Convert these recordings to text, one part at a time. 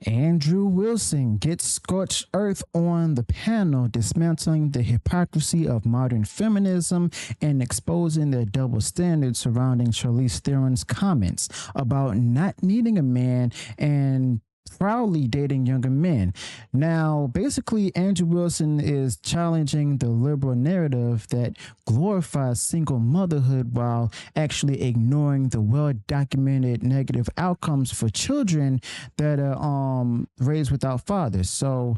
Andrew Wilson gets scorched earth on the panel, dismantling the hypocrisy of modern feminism and exposing the double standards surrounding Charlize Theron's comments about not needing a man and proudly dating younger men. Now, basically, Andrew Wilson is challenging the liberal narrative that glorifies single motherhood while actually ignoring the well documented negative outcomes for children that are raised without fathers. So,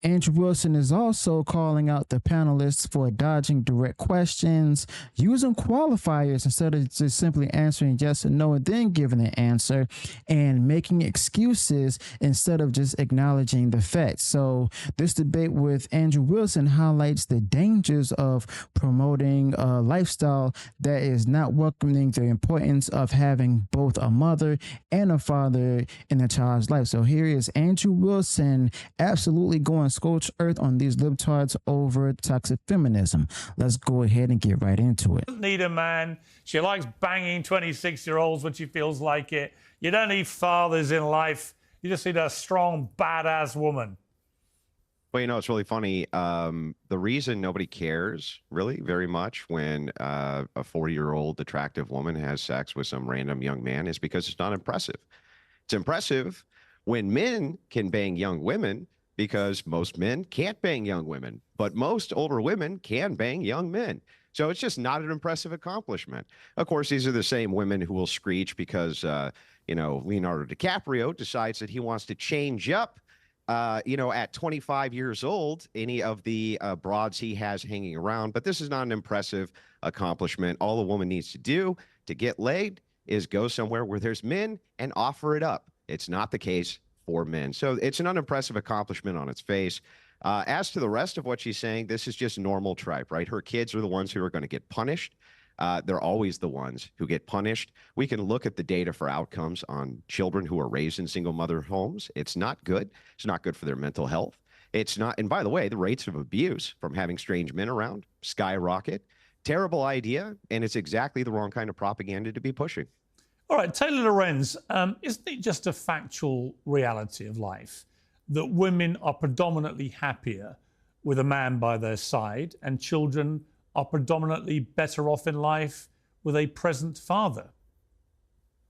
Andrew Wilson is also calling out the panelists for dodging direct questions, using qualifiers instead of just simply answering yes or no and then giving an answer, and making excuses instead of just acknowledging the facts. So, this debate with Andrew Wilson highlights the dangers of promoting a lifestyle that is not welcoming the importance of having both a mother and a father in a child's life. So, here is Andrew Wilson absolutely going scorched earth on these libtards over toxic feminism. Let's go ahead and get right into it. Need a man. She likes banging 26-year-olds when she feels like it. You don't need fathers in life. You just need a strong, badass woman. Well, you know, it's really funny. The reason nobody cares really very much when a 40-year-old attractive woman has sex with some random young man is because it's not impressive. It's impressive when men can bang young women, because most men can't bang young women, but most older women can bang young men. So it's just not an impressive accomplishment. Of course, these are the same women who will screech because, Leonardo DiCaprio decides that he wants to change up, at 25 years old, any of the broads he has hanging around. But this is not an impressive accomplishment. All a woman needs to do to get laid is go somewhere where there's men and offer it up. It's not the case for men. So it's an unimpressive accomplishment on its face. As to the rest of what she's saying, this is just normal tripe, right? Her kids are the ones who are going to get punished. They're always the ones who get punished. We can look at the data for outcomes on children who are raised in single mother homes. It's not good. It's not good for their mental health. It's not. And by the way, the rates of abuse from having strange men around skyrocket. Terrible idea. And it's exactly the wrong kind of propaganda to be pushing. All right, Taylor Lorenz, isn't it just a factual reality of life that women are predominantly happier with a man by their side and children are predominantly better off in life with a present father?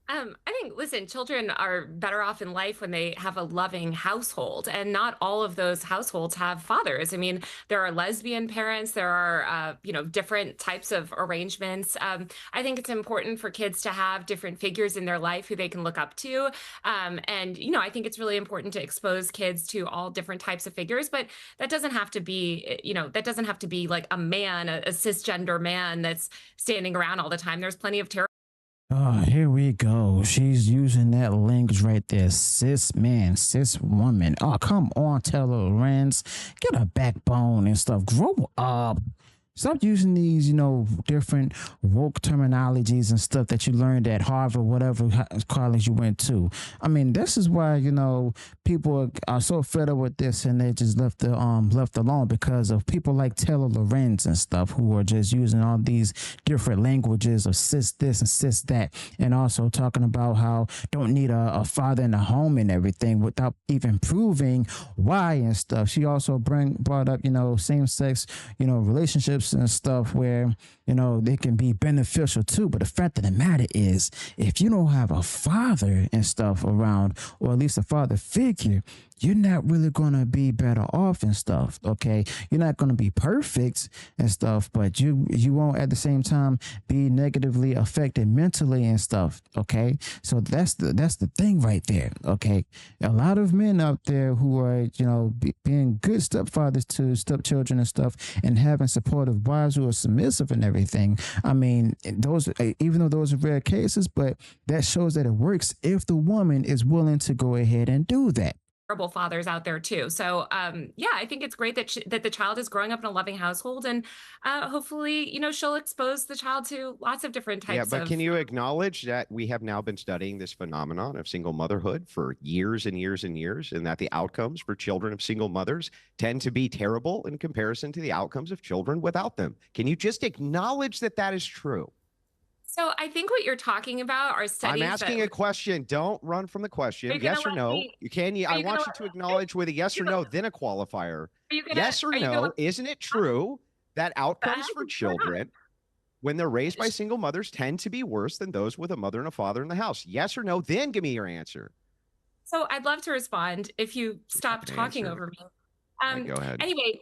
I think, listen, children are better off in life when they have a loving household, and not all of those households have fathers. I mean, there are lesbian parents, there are, different types of arrangements. I think it's important for kids to have different figures in their life who they can look up to. I think it's really important to expose kids to all different types of figures, but that doesn't have to be, like a man, a cisgender man that's standing around all the time. There's plenty of terrible. Oh, here we go. She's using that language right there. Cis man, cis woman. Oh, come on, Taylor Lorenz. Get a backbone and stuff. Grow up. Stop using these, different woke terminologies and stuff that you learned at Harvard, whatever college you went to. I mean, this is why, people are so fed up with this and they just left alone because of people like Taylor Lorenz and stuff who are just using all these different languages of cis this and cis that, and also talking about how don't need a father in the home and everything without even proving why and stuff. She also brought up, same-sex, relationships and stuff where they can be beneficial too, but the fact of the matter is if you don't have a father and stuff around, or at least a father figure, you're not really going to be better off and stuff. Okay, you're not going to be perfect and stuff, but you won't at the same time be negatively affected mentally and stuff. Okay, so that's the thing right there. Okay, a lot of men out there who are being good stepfathers to stepchildren and stuff and having supportive wives who are submissive and everything. I mean, those, even though those are rare cases, but that shows that it works if the woman is willing to go ahead and do that. Terrible fathers out there too. So I think it's great that the child is growing up in a loving household, and hopefully, she'll expose the child to lots of different types. Yeah, but can you acknowledge that we have now been studying this phenomenon of single motherhood for years and years and years, and that the outcomes for children of single mothers tend to be terrible in comparison to the outcomes of children without them? Can you just acknowledge that that is true? So I think what you're talking about are I'm studies asking a that question. Don't run from the question. are you gonna Yes or let no? me You can. are I you gonna want you let to me acknowledge with a yes or finish? no, then a qualifier. Are you gonna Yes or are you gonna no? let Isn't it true that I outcomes have for to slow down. children when they're raised by single mothers tend to be worse than those with a mother and a father in the house? Yes or no? Then give me your answer. So I'd love to respond if you You're stop not gonna talking answer. over me. All right, go ahead. Anyway,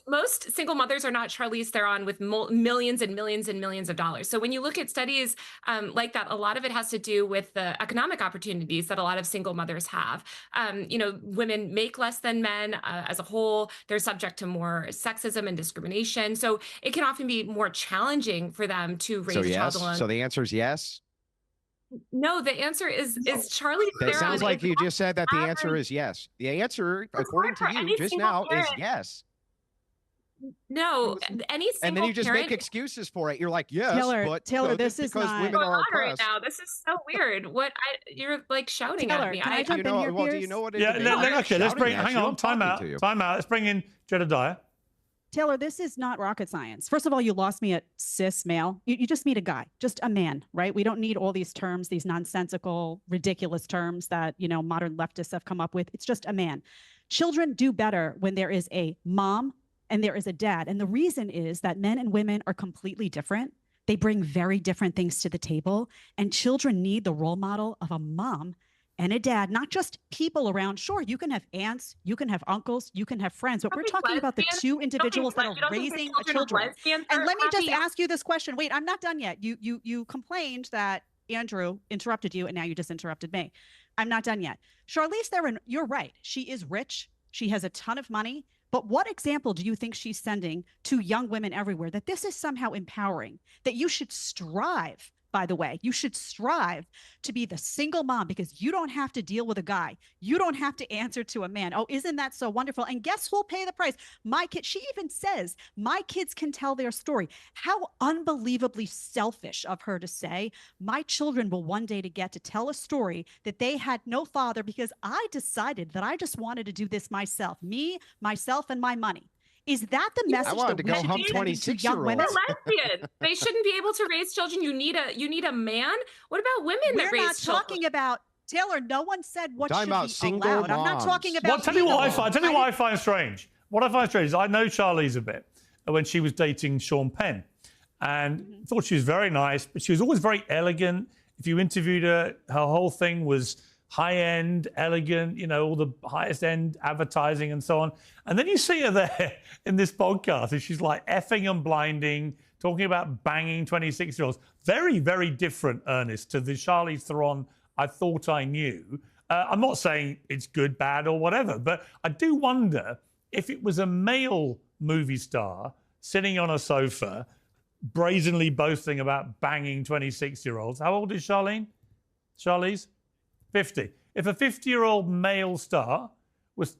most single mothers are not Charlize Theron with millions and millions and millions of dollars. So when you look at studies like that, a lot of it has to do with the economic opportunities that a lot of single mothers have. Women make less than men as a whole. They're subject to more sexism and discrimination. So it can often be more challenging for them to So raise a child yes. alone. So the answer is yes. No, the answer is Charlize That Theron sounds like is you just said that the answer average. is yes. The answer, That's according hard to for you any just single now, is parent. yes. No, any And then single you just make parent. excuses for it. You're like, yes, Taylor, but Taylor, this just is because not women Going are on right oppressed. now. This is so weird. You're like shouting at Taylor. me. Can I jump You in know, here, well, do you Piers? know what? Yeah, okay, let's bring, hang on, time out. You. Time out. Let's bring in Jedediah. Taylor, this is not rocket science. First of all, you lost me at cis male. You just meet a guy, just a man, right? We don't need all these terms, these nonsensical, ridiculous terms that, modern leftists have come up with. It's just a man. Children do better when there is a mom and there is a dad. And the reason is that men and women are completely different. They bring very different things to the table. And children need the role model of a mom and a dad, not just people around. Sure, you can have aunts, you can have uncles, you can have friends, but we're talking about the two individuals that are raising children. And let me just ask you this question. Wait, I'm not done yet. You complained that Andrew interrupted you, and now you just interrupted me. I'm not done yet. Charlize Theron, you're right. She is rich. She has a ton of money. But what example do you think she's sending to young women everywhere that this is somehow empowering, that you should strive? By the way, you should strive to be the single mom because you don't have to deal with a guy. You don't have to answer to a man. Oh, isn't that so wonderful? And guess who'll pay the price? My kid. She even says, my kids can tell their story. How unbelievably selfish of her to say, my children will one day to get to tell a story that they had no father because I decided that I just wanted to do this myself, me, myself, and my money. Is that the message that we should be sending to young women? They're lesbian. They shouldn't be able to raise children. You need a man. What about women that raise children? We're not talking about, Taylor, no one said what should about be single allowed. I'm not moms. talking about Well, tell you what I find strange. What I find strange is I know Charlize a bit when she was dating Sean Penn and thought she was very nice, but she was always very elegant. If you interviewed her, her whole thing was high-end, elegant, all the highest-end advertising and so on. And then you see her there in this podcast, and she's like effing and blinding, talking about banging 26-year-olds. Very, very different, Ernest, to the Charlize Theron I thought I knew. I'm not saying it's good, bad, or whatever, but I do wonder if it was a male movie star sitting on a sofa, brazenly boasting about banging 26-year-olds. How old is Charlize? 50. If a 50-year-old male star was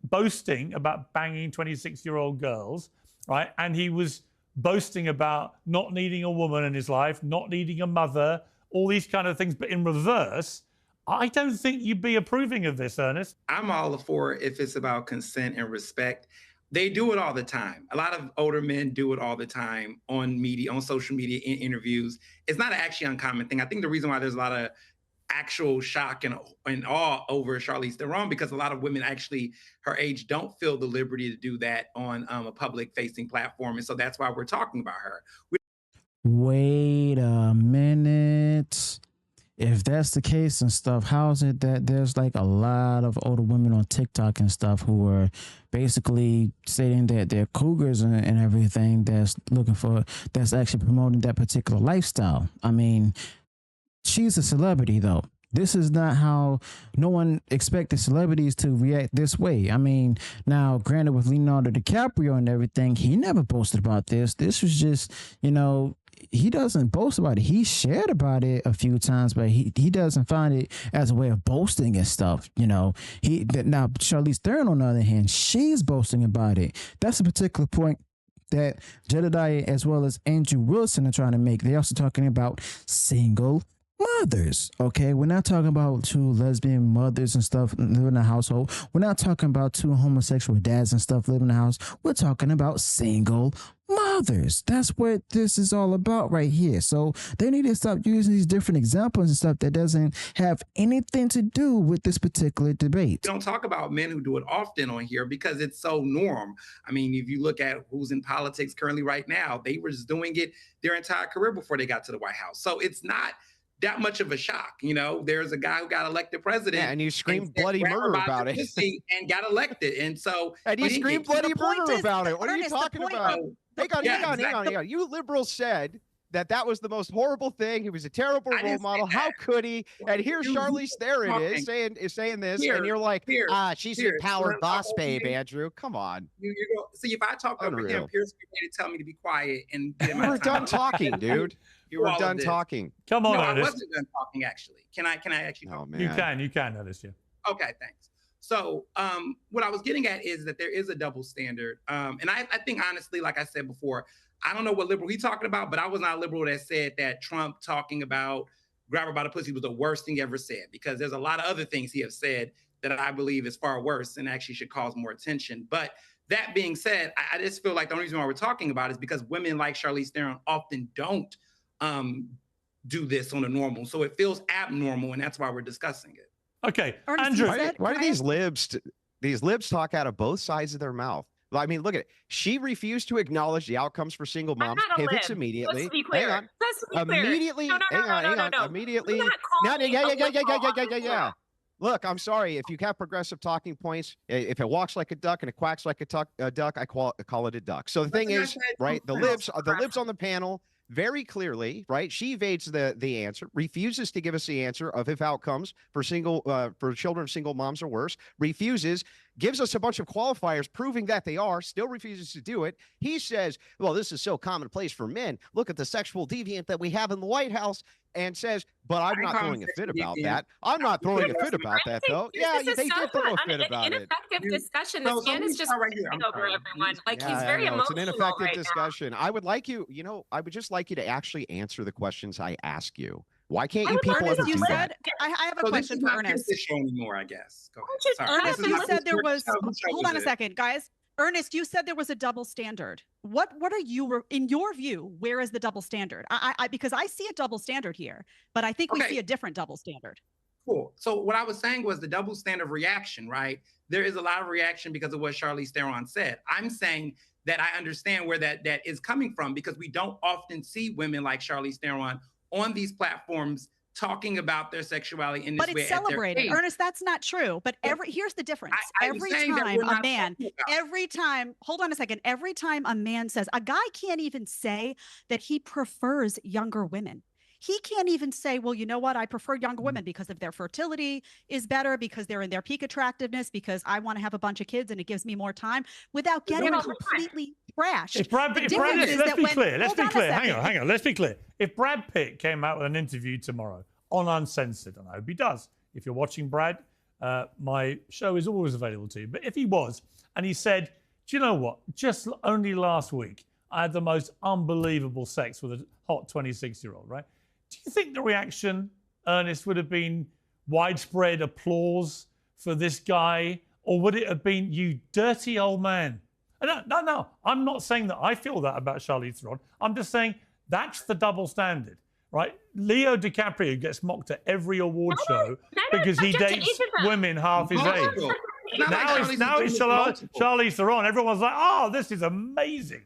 boasting about banging 26-year-old girls, right, and he was boasting about not needing a woman in his life, not needing a mother, all these kind of things, but in reverse, I don't think you'd be approving of this, Ernest. I'm all for it if it's about consent and respect. They do it all the time. A lot of older men do it all the time on media, on social media, in interviews. It's not an actually uncommon thing. I think the reason why there's a lot of actual shock and awe over Charlize Theron because a lot of women actually her age don't feel the liberty to do that on a public facing platform. And so that's why we're talking about her. Wait a minute. If that's the case and stuff, how is it that there's like a lot of older women on TikTok and stuff who are basically stating that they're cougars and everything that's actually promoting that particular lifestyle? I mean, she's a celebrity, though. This is not how no one expected celebrities to react this way. I mean, now, granted, with Leonardo DiCaprio and everything, he never boasted about this. This was just, he doesn't boast about it. He shared about it a few times, but he doesn't find it as a way of boasting and stuff. Now, Charlize Theron, on the other hand, she's boasting about it. That's a particular point that Jedediah as well as Andrew Wilson are trying to make. They're also talking about single mothers. Okay, we're not talking about two lesbian mothers and stuff living in a household. We're not talking about two homosexual dads and stuff living in the house. We're talking about single mothers. others. That's what this is all about right here. So they need to stop using these different examples and stuff that doesn't have anything to do with this particular debate. We don't talk about men who do it often on here because it's so norm. I mean, if you look at who's in politics currently right now, they were just doing it their entire career before they got to the White House. So it's not that much of a shock. You know, there's a guy who got elected president. Yeah, and you screamed bloody murder about it. And got elected. And so. And you screamed bloody murder about it. What are you Ernest, talking about? Hang on. You liberals said that was the most horrible thing. He was a terrible role model. How could he? And here's Charlize Theron is saying this, and you're like, she's an empowered boss babe, Andrew. Come on. See, if I talk over him, Pierce would be tell me to be quiet and get you were done talking, dude. You were done talking. Come on, no, Ernest. I wasn't done talking, actually. Can I actually talk? Oh, man. You can, Ernest, yeah. Okay, thanks. So what I was getting at is that there is a double standard. And I think, honestly, like I said before, I don't know what liberal he's talking about, but I was not a liberal that said that Trump talking about grab her by the pussy was the worst thing he ever said, because there's a lot of other things he has said that I believe is far worse and actually should cause more attention. But that being said, I just feel like the only reason why we're talking about it is because women like Charlize Theron often don't do this on a normal. So it feels abnormal, and that's why we're discussing it. Okay, Ernest, Andrew. Why do these libs talk out of both sides of their mouth? I mean, look at it. She refused to acknowledge the outcomes for single moms. Pivots immediately. Let's be clear. Hang on. Let's be clear. Immediately. Hang on. Immediately. Yeah. Look, I'm sorry. If you have progressive talking points, if it walks like a duck and it quacks like a duck, I call it a duck. So the thing is, right? The libs on the panel very clearly, right? She evades the answer, refuses to give us the answer of if outcomes for children of single moms are worse, refuses, gives us a bunch of qualifiers proving that they are, still refuses to do it. He says, well, this is so commonplace for men. Look at the sexual deviant that we have in the White House, and says, but I'm not throwing a fit about that. I'm not throwing a fit about that, though. Yeah, they did throw a fit about it. Ineffective discussion. This man is just over everyone. Like, he's very emotional. It's an ineffective right discussion. Now. I would like you, I would just like you to actually answer the questions I ask you. Why can't you I people Ernest, ever you do said, that? I have a question for Ernest. This show anymore, I guess. Go ahead. Ernest, you said there was, hold on a second, guys. Ernest, you said there was a double standard. What are you, in your view, where is the double standard? Because I see a double standard here, but I think we see a different double standard. Cool. So what I was saying was the double standard reaction, right? There is a lot of reaction because of what Charlize Theron said. I'm saying that I understand where that is coming from, because we don't often see women like Charlize Theron on these platforms talking about their sexuality in this way. But it's celebrated. Ernest, that's not true. But here's the difference. Every time, hold on a second. Every time a man says, a guy can't even say that he prefers younger women. He can't even say, well, you know what? I prefer younger women because of their fertility is better, because they're in their peak attractiveness, because I want to have a bunch of kids and it gives me more time, without getting completely trashed. Let's be clear. Hang on. Let's be clear. If Brad Pitt came out with an interview tomorrow on Uncensored, and I hope he does. If you're watching Brad, my show is always available to you. But if he was, and he said, do you know what? Just only last week, I had the most unbelievable sex with a hot 26-year-old, right? Do you think the reaction, Ernest, would have been widespread applause for this guy? Or would it have been, you dirty old man? No. I'm not saying that I feel that about Charlize Theron. I'm just saying that's the double standard, right? Leo DiCaprio gets mocked at every award show because he dates women half his age. Now it's Charlize Theron. Everyone's like, oh, this is amazing.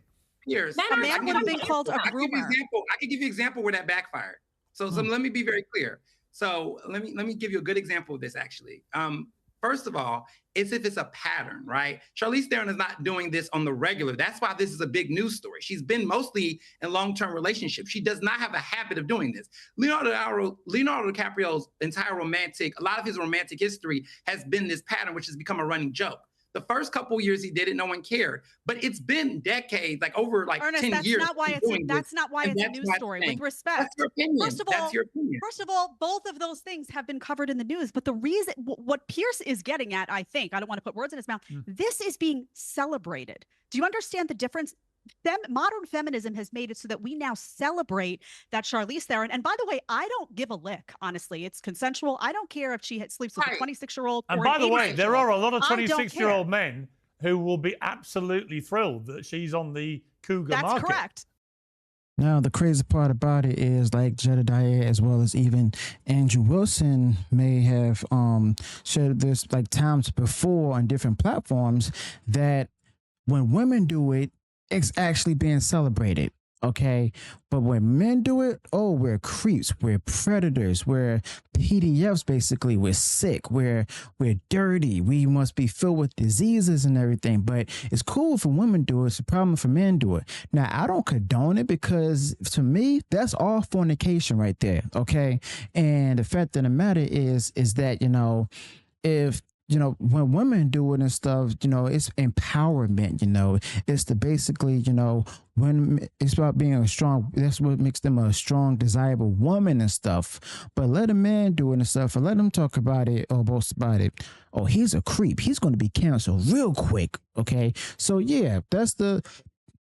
Here's a man would have been called a groomer. I can give you an example where that backfired. So let me be very clear. So let me give you a good example of this, actually. First of all, it's if it's a pattern, right? Charlize Theron is not doing this on the regular. That's why this is a big news story. She's been mostly in long-term relationships. She does not have a habit of doing this. Leonardo DiCaprio's entire a lot of his romantic history has been this pattern, which has become a running joke. The first couple of years he did it, no one cared. But it's been decades, like over Ernest, 10 years. That's not why it's a news story. With respect. That's your opinion. That's your opinion. First of all, both of those things have been covered in the news. But the reason, what Pierce is getting at, I think, I don't want to put words in his mouth, this is being celebrated. Do you understand the difference? Modern feminism has made it so that we now celebrate that Charlize Theron. And by the way, I don't give a lick, honestly. It's consensual. I don't care if she sleeps with a 26-year-old. And by the way, there are a lot of 26-year-old men who will be absolutely thrilled that she's on the cougar That's market. correct. Now, the crazy part about it is, like Jedediah, as well as even Andrew Wilson may have shared this like times before on different platforms, that when women do it, it's actually being celebrated. Okay. But when men do it, oh, we're creeps, we're predators, we're PDFs, basically. We're sick, we're dirty, we must be filled with diseases and everything. But it's cool if women do it, it's a problem if men do it. Now, I don't condone it, because to me, that's all fornication right there. Okay. And the fact of the matter is that, if when women do it and stuff, it's empowerment, it's the basically, when it's about being a strong, that's what makes them a strong, desirable woman and stuff. But let a man do it and stuff, and let him talk about it or boast about it. Oh, he's a creep. He's going to be canceled real quick. Okay. So yeah, that's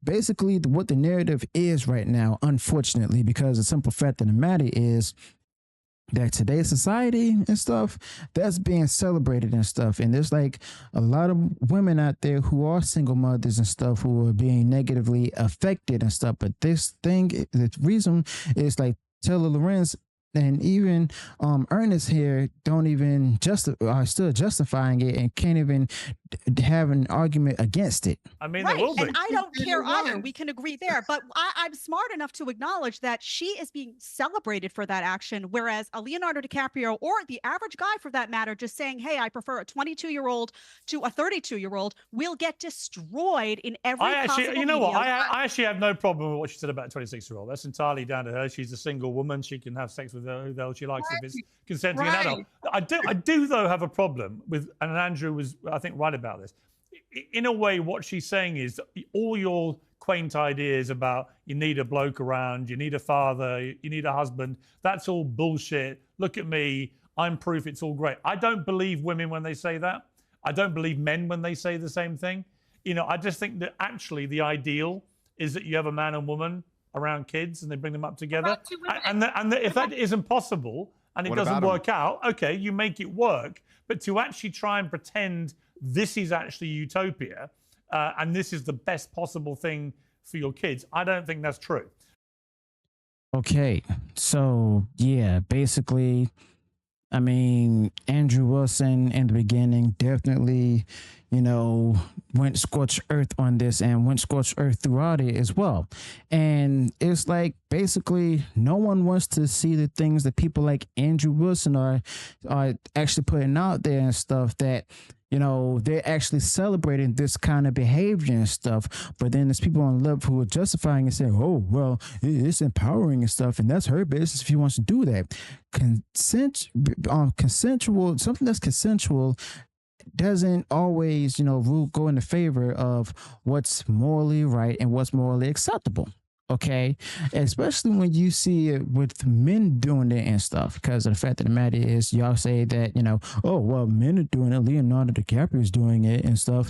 basically what the narrative is right now, unfortunately, because the simple fact of the matter is that today's society and stuff, that's being celebrated and stuff. And there's like a lot of women out there who are single mothers and stuff who are being negatively affected and stuff. But this thing, the reason is like Taylor Lorenz and even Ernest here don't even are still justifying it and can't even have an argument against it. I mean, Right. there will be. And I don't care either. Right. We can agree there. But I'm smart enough to acknowledge that she is being celebrated for that action, whereas a Leonardo DiCaprio, or the average guy for that matter, just saying, hey, I prefer a 22-year-old to a 32-year-old, will get destroyed in every possible you know what? media. I actually have no problem with what she said about a 26-year-old. That's entirely down to her. She's a single woman. She can have sex with who the hell she likes if it's consenting an adult. I do though have a problem with, and Andrew was, I think, right about this. In a way, what she's saying is all your quaint ideas about you need a bloke around, you need a father, you need a husband, that's all bullshit. Look at me. I'm proof it's all great. I don't believe women when they say that. I don't believe men when they say the same thing. I just think that actually the ideal is that you have a man and woman around kids and they bring them up together. And if that isn't possible and it What doesn't about 'em? work out, okay, you make it work. But to actually try and pretend this is actually utopia and this is the best possible thing for your kids, I don't think that's true. Okay, so yeah, basically, I mean, Andrew Wilson in the beginning definitely, went scorched earth on this and went scorched earth throughout it as well. And it's like basically no one wants to see the things that people like Andrew Wilson are actually putting out there and stuff, that they're actually celebrating this kind of behavior and stuff. But then there's people on the left who are justifying and saying, oh, well, it's empowering and stuff. And that's her business if she wants to do that. Consensual, something that's consensual doesn't always, go in the favor of what's morally right and what's morally acceptable. Okay, especially when you see it with men doing it and stuff, because of the fact of the matter is, y'all say that, oh, well, men are doing it, Leonardo DiCaprio is doing it and stuff.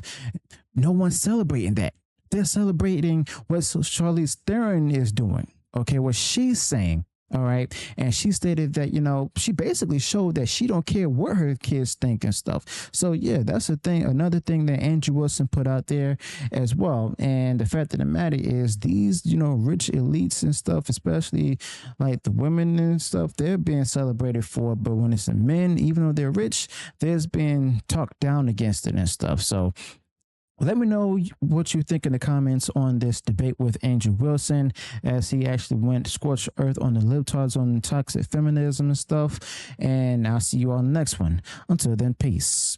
No one's celebrating that. They're celebrating what Charlize Theron is doing. Okay, what she's saying. All right. And she stated that, she basically showed that she don't care what her kids think and stuff. So, yeah, that's a thing. Another thing that Andrew Wilson put out there as well. And the fact of the matter is these, rich elites and stuff, especially like the women and stuff, they're being celebrated for. But when it's the men, even though they're rich, there's been talked down against it and stuff. So let me know what you think in the comments on this debate with Andrew Wilson, as he actually went scorched earth on the Libtards on toxic feminism and stuff. And I'll see you on the next one. Until then, peace.